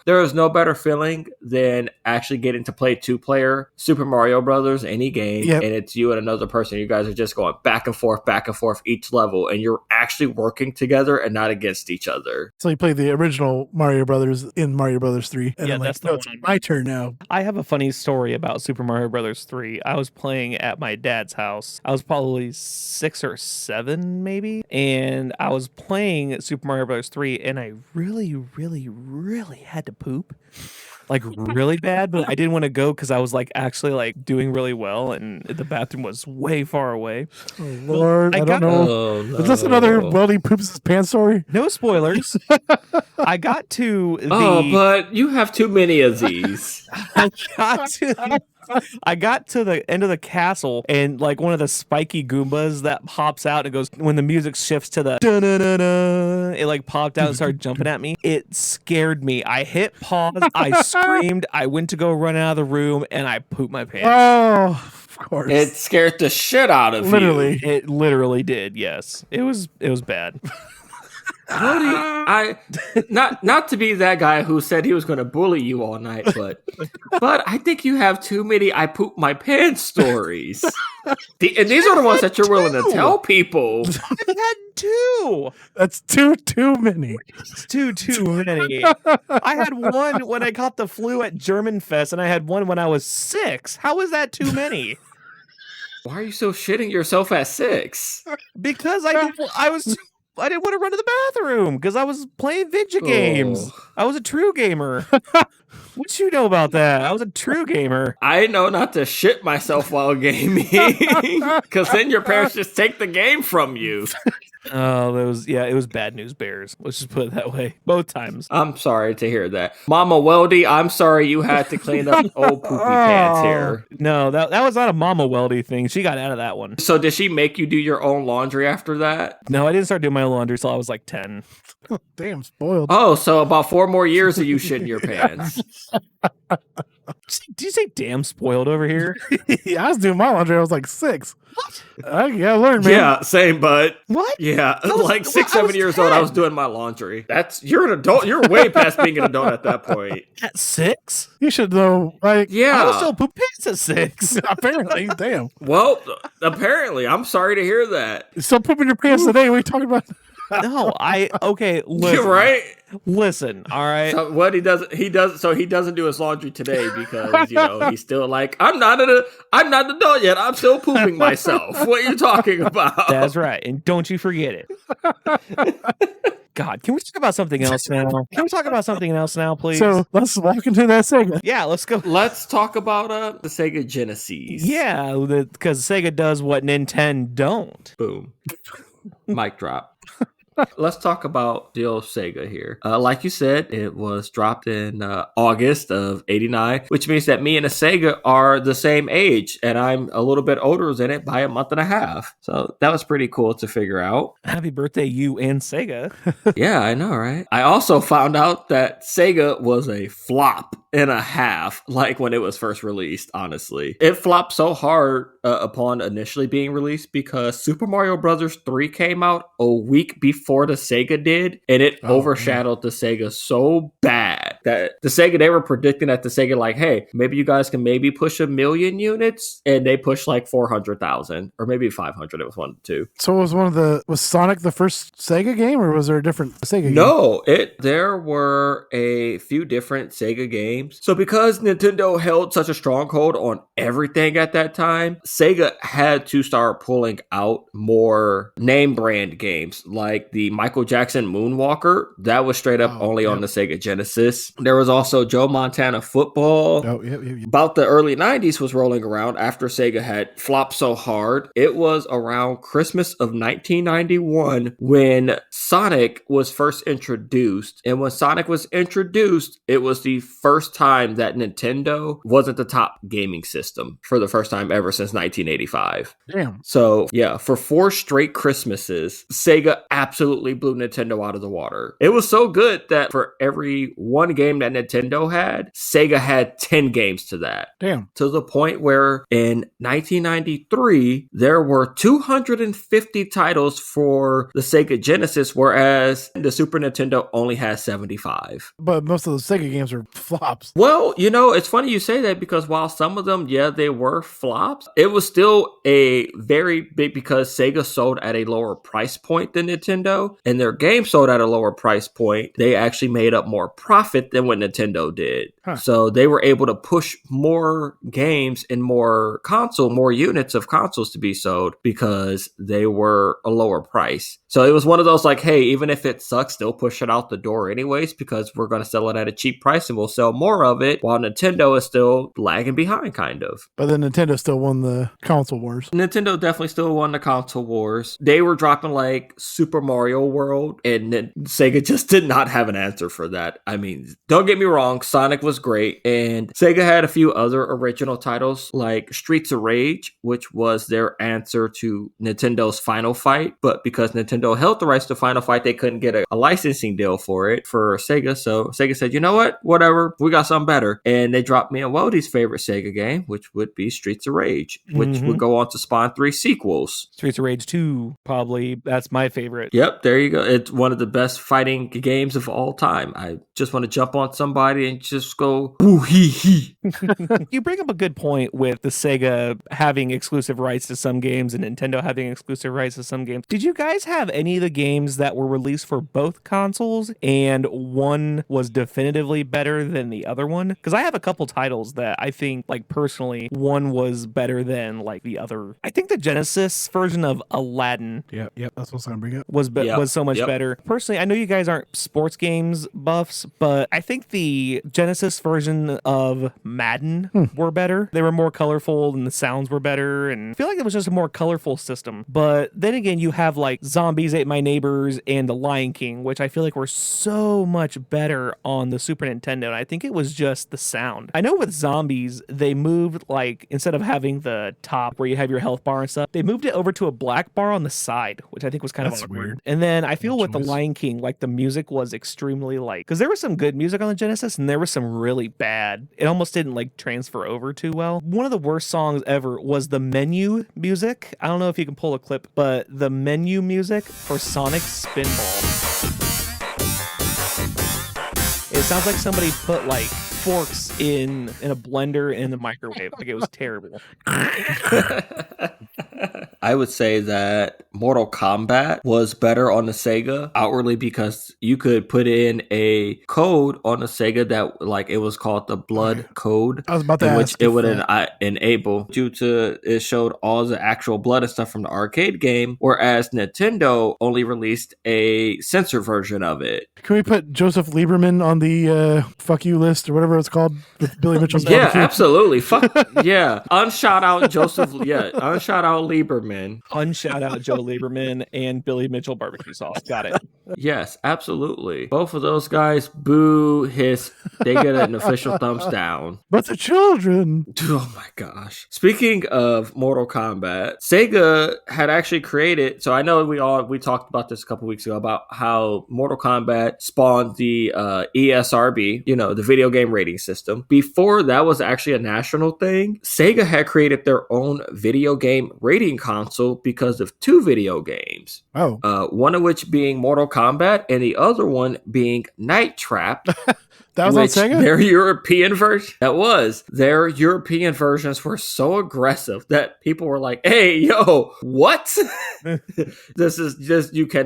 there was no better feeling than actually getting to play 2-player Super Mario Brothers, any game, and it's you and another person. You guys are just going back and forth each level, and you're actually working together and not against each other. So you played the original Mario Brothers in Mario Brothers 3. And yeah, I'm that's like, no, it's my turn now. I have a funny story about Super Mario Brothers 3. I was playing at my dad's house. I was probably 6 or 7, maybe, and I was playing Super Mario Brothers 3, and I really, really, really had to poop. Like really bad, but I didn't want to go because I was like actually like doing really well, and the bathroom was way far away. Oh Lord, I don't know. Oh, no. Is this another Weldy poops his pants story? No spoilers. I got to the. Oh, but you have too many of these. I got to the end of the castle, and like one of the spiky Goombas that hops out and goes, when the music shifts to the da-na-na-na, it like popped out and started jumping at me. It scared me. I hit pause, I screamed, I went to go run out of the room, and I pooped my pants. Oh, of course. It scared the shit out of Literally. you. It literally did, yes. It was bad. I not to be that guy who said he was going to bully you all night, but I think you have too many I poop my pants stories. And these are the ones that you're willing to tell people. I've had 2. That's too many. It's too many. I had one when I caught the flu at German Fest, and I had one when I was 6. How is that too many? Why are you so shitting yourself at 6? Because I didn't want to run to the bathroom because I was playing video games. I was a true gamer. What you know about that? I was a true gamer. I know not to shit myself while gaming because then your parents just take the game from you. Oh, it was bad news bears. Let's just put it that way. Both times. I'm sorry to hear that. Mama Weldy, I'm sorry you had to clean up old poopy pants here. No, that was not a Mama Weldy thing. She got out of that one. So did she make you do your own laundry after that? No, I didn't start doing my laundry until I was like 10. Damn, spoiled. Oh, so about 4 more years of you shitting your pants. Did you say damn spoiled over here? Yeah, I was doing my laundry. I was like 6. What? I learned, man. Yeah, same, bud. What? Yeah, like 6, 7 years old, I was doing my laundry. You're an adult. You're way past being an adult at that point. At 6? You should know. Like, yeah, I was still poop pants at 6. Apparently, damn. Well, apparently, I'm sorry to hear that. You're still pooping your pants today. What are you talking about? No, listen. You're right. Listen, all right. So what he doesn't do his laundry today because he's still like, I'm not an adult yet. I'm still pooping myself. What are you talking about? That's right, and don't you forget it. God, can we talk about something else now? Please? So let's walk into that Sega. Yeah, let's go. Let's talk about the Sega Genesis. Yeah, because Sega does what Nintendo don't. Boom. Mic drop. Let's talk about the old Sega here. Like you said, it was dropped in August of '89, which means that me and a Sega are the same age, and I'm a little bit older than it by a month and a half. So that was pretty cool to figure out. Happy birthday, you and Sega. Yeah, I know, right? I also found out that Sega was a flop and a half, like when it was first released, honestly. It flopped so hard upon initially being released because Super Mario Brothers 3 came out a week before the Sega did, and it overshadowed the Sega so bad that the Sega, they were predicting at the Sega like, hey, maybe you guys can maybe push 1 million units, and they pushed like 400,000 or maybe 500. It was 1 to 2. So was Sonic the first Sega game, or was there a different Sega game? No, there were a few different Sega games. So because Nintendo held such a stronghold on everything at that time, Sega had to start pulling out more name brand games like the Michael Jackson Moonwalker. That was straight up only on the Sega Genesis. There was also Joe Montana Football. About the early 90s was rolling around after Sega had flopped so hard. It was around Christmas of 1991 when Sonic was first introduced. And when Sonic was introduced, it was the first time that Nintendo wasn't the top gaming system for the first time ever since 1985. Damn. So yeah, for 4 straight Christmases, Sega absolutely blew Nintendo out of the water. It was so good that for every one game that Nintendo had, Sega had 10 games to that. Damn. To the point where in 1993, there were 250 titles for the Sega Genesis, whereas the Super Nintendo only has 75. But most of those Sega games are flops. Well, it's funny you say that, because while some of them, yeah, they were flops, it was still a very big, because Sega sold at a lower price point than Nintendo, and their games sold at a lower price point. They actually made up more profit than what Nintendo did. Huh. So they were able to push more games and more units of consoles to be sold because they were a lower price. So it was one of those like, hey, even if it sucks, still push it out the door anyways, because we're going to sell it at a cheap price and we'll sell more of it, while Nintendo is still lagging behind, kind of. But then Nintendo still won the console wars. Nintendo definitely still won the console wars. They were dropping like Super Mario World, and Sega just did not have an answer for that. I mean, don't get me wrong, Sonic was great, and Sega had a few other original titles like Streets of Rage, which was their answer to Nintendo's Final Fight, but because Nintendo held the rights to Final Fight, they couldn't get a licensing deal for it for Sega, so Sega said, you know what, whatever, we got something better, and they dropped me and Weldy's favorite Sega game, which would be Streets of Rage, which would go on to spawn 3 sequels. Streets of Rage 2, probably, that's my favorite. Yep, there you go. It's one of the best fighting games of all time. I just want to jump on somebody and just go, ooh, hee, hee. You bring up a good point with the Sega having exclusive rights to some games and Nintendo having exclusive rights to some games. Did you guys have any of the games that were released for both consoles and one was definitively better than the other one? Because I have a couple titles that I think, like, personally, one was better than, like, the other. I think the Genesis version of Aladdin Yep, that's what I'm bringing up. was so much better. Personally, I know you guys aren't sports games buffs, but I think the Genesis version of Madden were better. They were more colorful and the sounds were better, and I feel like it was just a more colorful system. But then again, you have like Zombies Ate My Neighbors and The Lion King, which I feel like were so much better on the Super Nintendo, and I think it was just the sound. I know with Zombies, they moved, like, instead of having the top where you have your health bar and stuff, they moved it over to a black bar on the side, which I think was kind of weird. And then I feel with The Lion King, like, the music was extremely like, because there was some good music on the Genesis and there was some really bad. It almost didn't like transfer over too well. One of the worst songs ever was the menu music. I don't know if you can pull a clip, but the menu music for Sonic Spinball. It sounds like somebody put like forks in a blender in the microwave. Like, it was terrible. I would say that Mortal Kombat was better on the Sega outwardly because you could put in a code on the Sega that, like, it was called the blood code. I was about to ask, which it would enable due to it showed all the actual blood and stuff from the arcade game, whereas Nintendo only released a censor version of it. Can we put Joseph Lieberman on the fuck you list or whatever it's called with Billy Mitchell's Yeah, barbecue? absolutely. Fuck yeah. Unshout out Joseph. Yeah, unshout out Lieberman. Unshout out Joe Lieberman and Billy Mitchell barbecue sauce. Got it. Yes, absolutely. Both of those guys, boo, hiss. They get an official thumbs down. But the children. Oh my gosh. Speaking of Mortal Kombat, Sega had actually created, so I know we talked about this a couple weeks ago about how Mortal Kombat spawned the ESRB, the video game rating system. Before that was actually a national thing, Sega had created their own video game rating console because of 2 video games. Oh. One of which being Mortal Kombat and the other one being Night Trap. That was on Sega? Their European version. That was. Their European versions were so aggressive that people were like, hey, yo, what? This is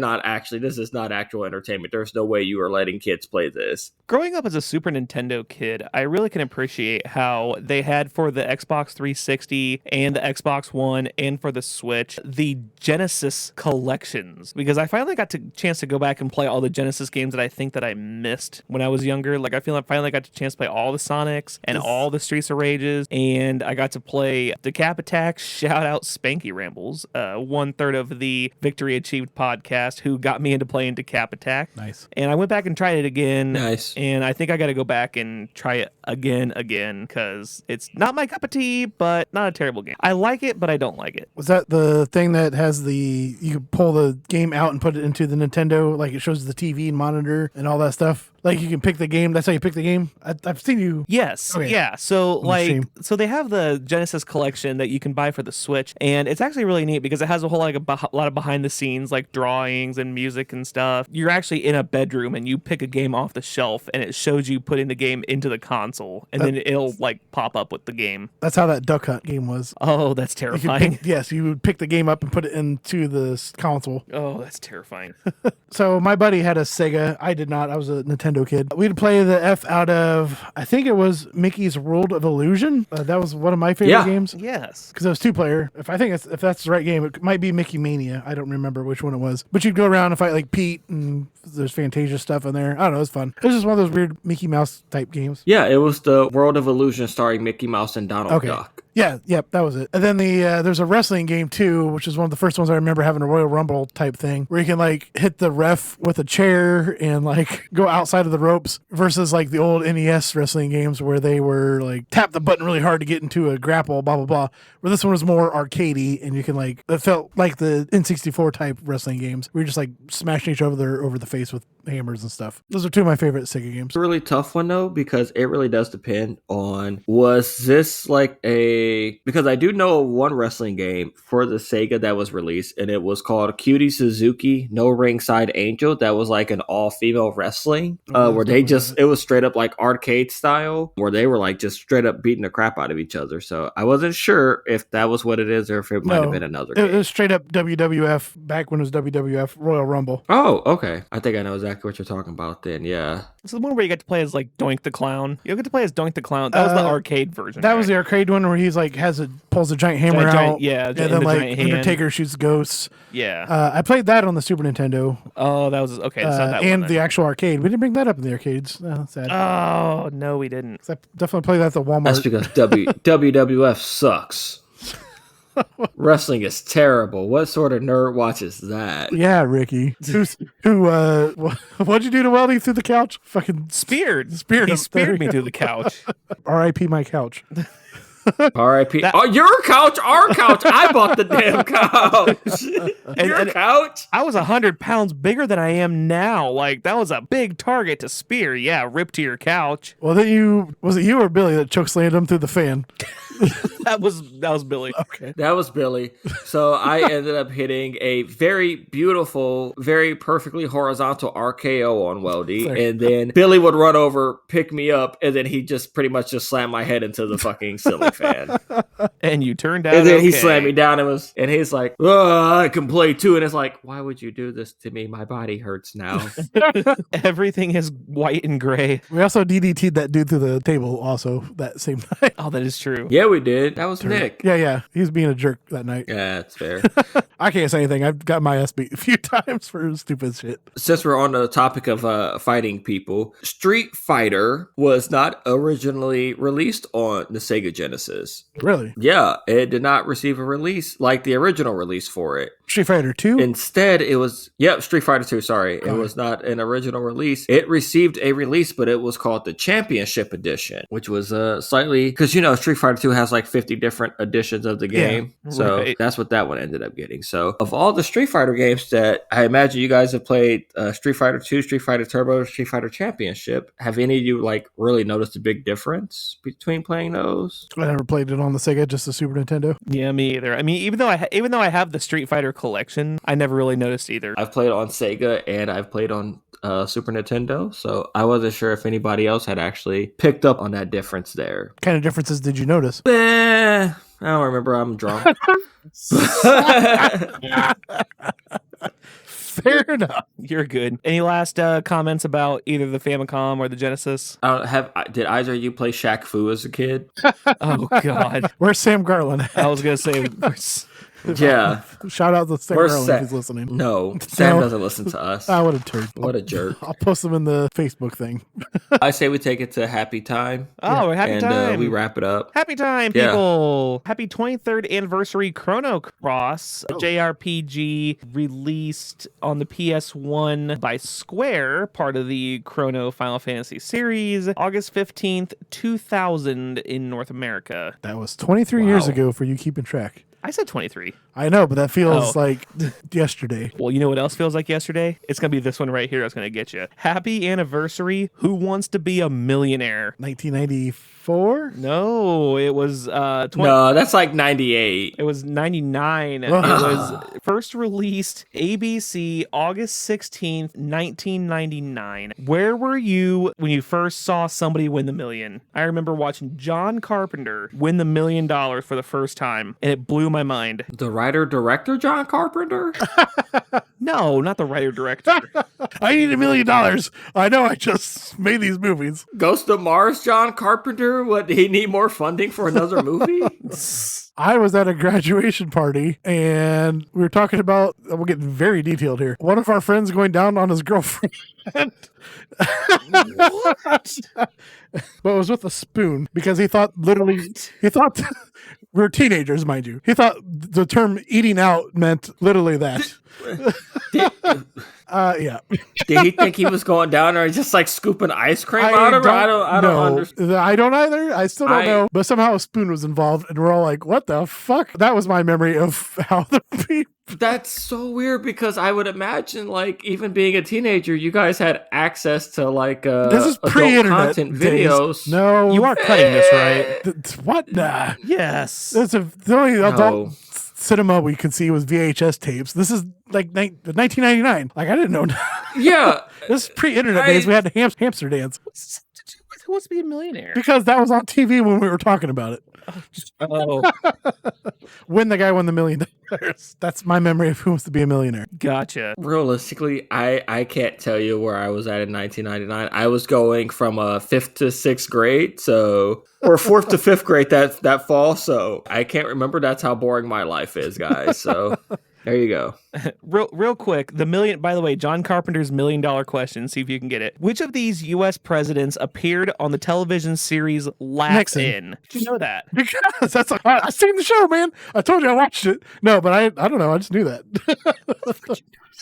not actual entertainment. There's no way you are letting kids play this. Growing up as a Super Nintendo kid, I really can appreciate how they had for the Xbox 360 and the Xbox One and for the Switch, the Genesis collections. Because I finally got a chance to go back and play all the Genesis games that I think that I missed when I was younger. Like, I feel like I finally got the chance to play all the Sonics and all the Streets of Rages, and I got to play Decap Attack, shout out Spanky Rambles, 1/3 of the Victory Achieved podcast, who got me into playing Decap Attack. Nice. And I went back and tried it again. Nice. And I think I got to go back and try it again, because it's not my cup of tea, but not a terrible game. I like it, but I don't like it. Was that the thing that has you can pull the game out and put it into the Nintendo, like it shows the TV and monitor and all that stuff? Like you can pick the game. That's how you pick the game. I've seen you. Yes. Okay. Yeah. So On the stream. so they have the Genesis collection that you can buy for the Switch, and it's actually really neat because it has a whole a lot of behind the scenes like drawings and music and stuff. You're actually in a bedroom and you pick a game off the shelf, and it shows you putting the game into the console, and then it'll like pop up with the game. That's how that Duck Hunt game was. Oh, that's You could terrifying. yes, you would pick the game up and put it into the console. Oh, that's terrifying. So my buddy had a Sega. I did not. I was a Nintendo kid. We'd play the F out of, I think it was Mickey's World of Illusion. That was one of my favorite games. Yes. Because it was 2-player. If that's the right game, it might be Mickey Mania. I don't remember which one it was. But you'd go around and fight like Pete, and there's Fantasia stuff in there. I don't know. It was fun. It was just one of those weird Mickey Mouse type games. Yeah, it was the World of Illusion starring Mickey Mouse and Donald Duck. Yeah, yep, that was it. And then there's a wrestling game too, which is one of the first ones I remember having a Royal Rumble type thing, where you can like hit the ref with a chair and like go outside of the ropes, versus like the old NES wrestling games where they were like tap the button really hard to get into a grapple, blah blah blah. Where this one was more arcadey, and you can like, it felt like the N64 type wrestling games where you're just like smashing each other over the face with hammers and stuff. Those are two of my favorite Sega games. It's a really tough one though, because it really does depend on, was this like because I do know one wrestling game for the Sega that was released, and it was called Cutie Suzuki No Ringside Angel. That was like an all-female wrestling where it was straight up like arcade style, where they were like just straight up beating the crap out of each other. So I wasn't sure if that was what it is or if it might have been another game. It was straight up WWF back when it was WWF Royal Rumble. Oh, okay. I think I know exactly what you're talking about then, yeah. This is the one where you get to play as like Doink the Clown. You get to play as Doink the Clown. That was the arcade version. That was the arcade one where he's like pulls a giant hammer out. Yeah, and then like Undertaker shoots ghosts. Yeah. I played that on the Super Nintendo. Oh, that was okay. It's not that and one, the actual arcade. We didn't bring that up in the arcades. Oh, sad. Oh no, we didn't. I definitely played that at the Walmart. That's because WWF sucks. Wrestling is terrible. What sort of nerd watches that? Yeah, Ricky. What'd you do to Weldy through the couch? Fucking speared. He speared me through the couch. R.I.P. my couch. R.I.P. Your couch, our couch. I bought the damn couch. Your couch. I was 100 pounds bigger than I am now. Like, that was a big target to spear. Yeah, rip to your couch. Well, then was it you or Billy that chokeslammed him through the fan? That was Billy. Okay. That was Billy. So I ended up hitting a very beautiful, very perfectly horizontal RKO on Weldy. And then Billy would run over, pick me up, and then he just pretty much just slammed my head into the fucking ceiling fan. And you turned out And then he okay. slammed me down and he's like, oh, I can play too. And it's like, why would you do this to me? My body hurts now. Everything is white and gray. We also DDT'd that dude through the table also that same night. Oh, that is true. Yeah, we did. That was Nick. Yeah. He was being a jerk that night. Yeah, that's fair. I can't say anything. I've got my ass beat a few times for stupid shit. Since we're on the topic of fighting people, Street Fighter was not originally released on the Sega Genesis. Really? Yeah, it did not receive a release like the original release for it. Street Fighter 2? Instead, it was, Street Fighter 2, sorry. It was not an original release. It received a release, but it was called the Championship Edition, which was slightly, because Street Fighter 2 has like 50 different editions of the game. So that's what that one ended up getting. So of all the Street Fighter games that I imagine you guys have played, Street Fighter 2, Street Fighter Turbo, Street Fighter Championship, have any of you like really noticed a big difference between playing those? I never played it on the Sega, just the Super Nintendo. Yeah, me either. I mean, even though I have the Street Fighter collection, I never really noticed either. I've played on Sega and I've played on Super Nintendo, so I wasn't sure if anybody else had actually picked up on that difference there. What kind of differences did you notice? I don't remember. I'm drunk. Fair enough. You're good. Any last comments about either the Famicom or the Genesis? Did either of you play Shaq Fu as a kid? Oh, God. Where's Sam Garland at? I was going to say... Yeah. Shout out to Sam Garland if he's listening. No, Sam doesn't listen to us. What a turd. What a jerk. I'll post them in the Facebook thing. I say we take it to happy time. Oh, happy time. And we wrap it up. Happy time, people. Happy 23rd anniversary Chrono Cross, a JRPG released on the PS1 by Square, part of the Chrono Final Fantasy series, August 15th, 2000 in North America. That was 23 years ago for you keeping track. I said 23. I know, but that feels Oh. like yesterday. Well, you know what else feels like yesterday? It's going to be this one right here that's going to get you. Happy anniversary. Who wants to be a millionaire? 1994? No, it was No, that's like 98. It was 99. It Ugh. was first released ABC August 16th, 1999. Where were you when you first saw somebody win the million? I remember watching John Carpenter win the $1 million for the first time, and it blew my mind. The writer-director John Carpenter? No, not the writer-director. I need $1 million. I know I just made these movies. Ghost of Mars John Carpenter? What, he need more funding for another movie? I was at a graduation party and we were talking about, we're getting very detailed here. One of our friends going down on his girlfriend. What? But it was with a spoon because he thought we were teenagers, mind you. He thought the term eating out meant literally that. Yeah. Did he think he was going down there and just like scooping ice cream out of her? I don't understand. I don't either. I still don't know. But somehow a spoon was involved, and we're all like, "What the fuck?" That was my memory of how the people. That's so weird because I would imagine, like, even being a teenager, you guys had access to like This is adult pre-internet content days. videos. No, You are cutting this, right? What? Nah. Yes. The only adult No. cinema we could see was VHS tapes. This is like 1999. Like I didn't know. Yeah, This is pre-internet days. We had the hamster dance Who wants to be a millionaire? because that was on TV when we were talking about it. Oh, When the guy won the $1 million. That's my memory of Who Wants to Be a Millionaire. gotcha. realistically, I can't tell you where I was at in 1999. I was going from 5th to 6th grade, or 4th to 5th grade that fall. So I can't remember. That's how boring my life is, guys. So there you go. Real quick, by the way, John Carpenter's $1 million question, see if you can get it. Which of these U.S. presidents appeared on the television series Laugh Nixon. In? Did you know that? Because I seen the show, man. I told you I watched it. No, but I don't know. I just knew that.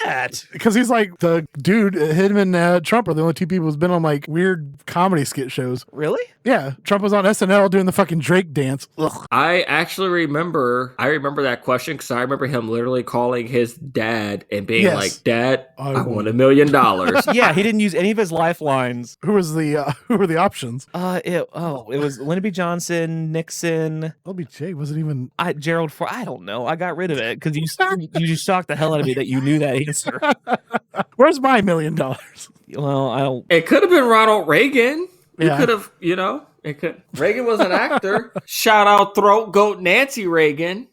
That. Because he's like the dude, him and Trump are the only two people who's been on like weird comedy skit shows. Really? Yeah, Trump was on SNL doing the fucking Drake dance. Ugh. I actually remember that question because I remember him literally calling his dad and being Yes. like, "Dad, I I want $1 million." Yeah, he didn't use any of his lifelines. Who were the options? It was Lyndon B. Johnson, Nixon, LBJ wasn't even. Gerald Ford. I don't know. I got rid of it because you just shocked the hell out of me that you knew that answer. Where's my $1 million? Well, I don't. It could have been Ronald Reagan. You Yeah. could have, it could. Reagan was an actor. Shout out throat goat Nancy Reagan.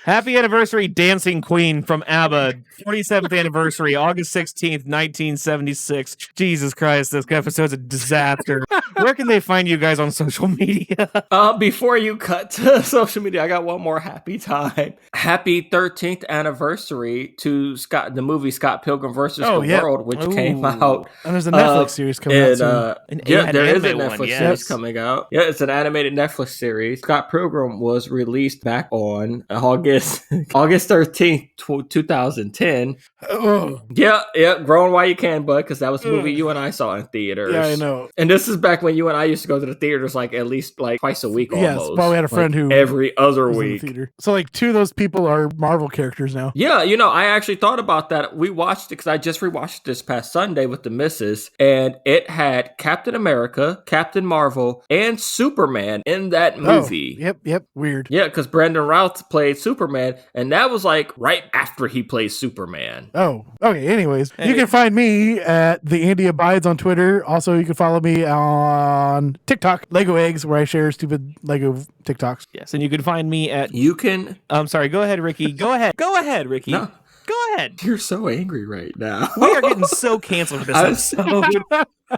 Happy anniversary, Dancing Queen from ABBA. 47th anniversary, August 16th, 1976. Jesus Christ, this episode's a disaster. Where can they find you guys on social media? Before you cut to social media, I got one more happy time. Happy 13th anniversary to the movie Scott Pilgrim versus the World, which came out. And there's a Netflix series coming out soon. There is a anime Netflix one, series yes. coming out. Yeah, it's an animated Netflix series. Scott Pilgrim was released back on August 13th, 2010. Oh, Yeah, growing while you can, bud, because that was the movie you and I saw in theaters. yeah, I know. And this is back when you and I used to go to the theaters like at least like twice a week Yes, almost. but we had a friend who every other was in the week. theater. So like two of those people are Marvel characters now. Yeah, I actually thought about that. We watched it because I just rewatched it this past Sunday with the missus, and it had Captain America, Captain Marvel, and Superman in that movie. Oh, yep. Weird. Yeah, because Brandon Routh played Superman, and that was like right after he played Superman. Oh, okay. Anyways, you can find me at the Andy Abides on Twitter. Also, you can follow me on TikTok, Lego Eggs, where I share stupid Lego TikToks. Yes, and you can find me at. You can. I'm sorry. Go ahead, Ricky. Go ahead, Ricky. No. Go ahead. You're so angry right now. We are getting so canceled for this episode.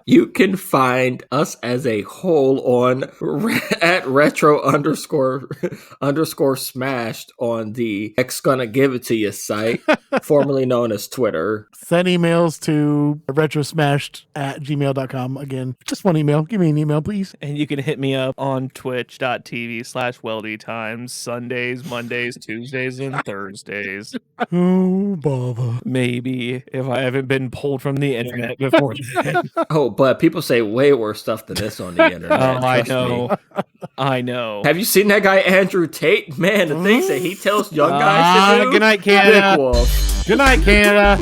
You can find us as a whole on at retro underscore smashed on the X Gonna Give It To You site, formerly known as Twitter. Send emails to retrosmashed@gmail.com. Again, just one email. Give me an email, please. And you can hit me up on twitch.tv/weldytimes, Sundays, Mondays, Tuesdays, and Thursdays. Oh, bother. Maybe if I haven't been pulled from the internet before then. Oh, Oh, but people say way worse stuff than this on the internet. Oh, I trust know. me. I know. Have you seen that guy Andrew Tate? Man, the things that he tells young guys to do. Good night, Canada. Dick Wolf. Good night, Canada.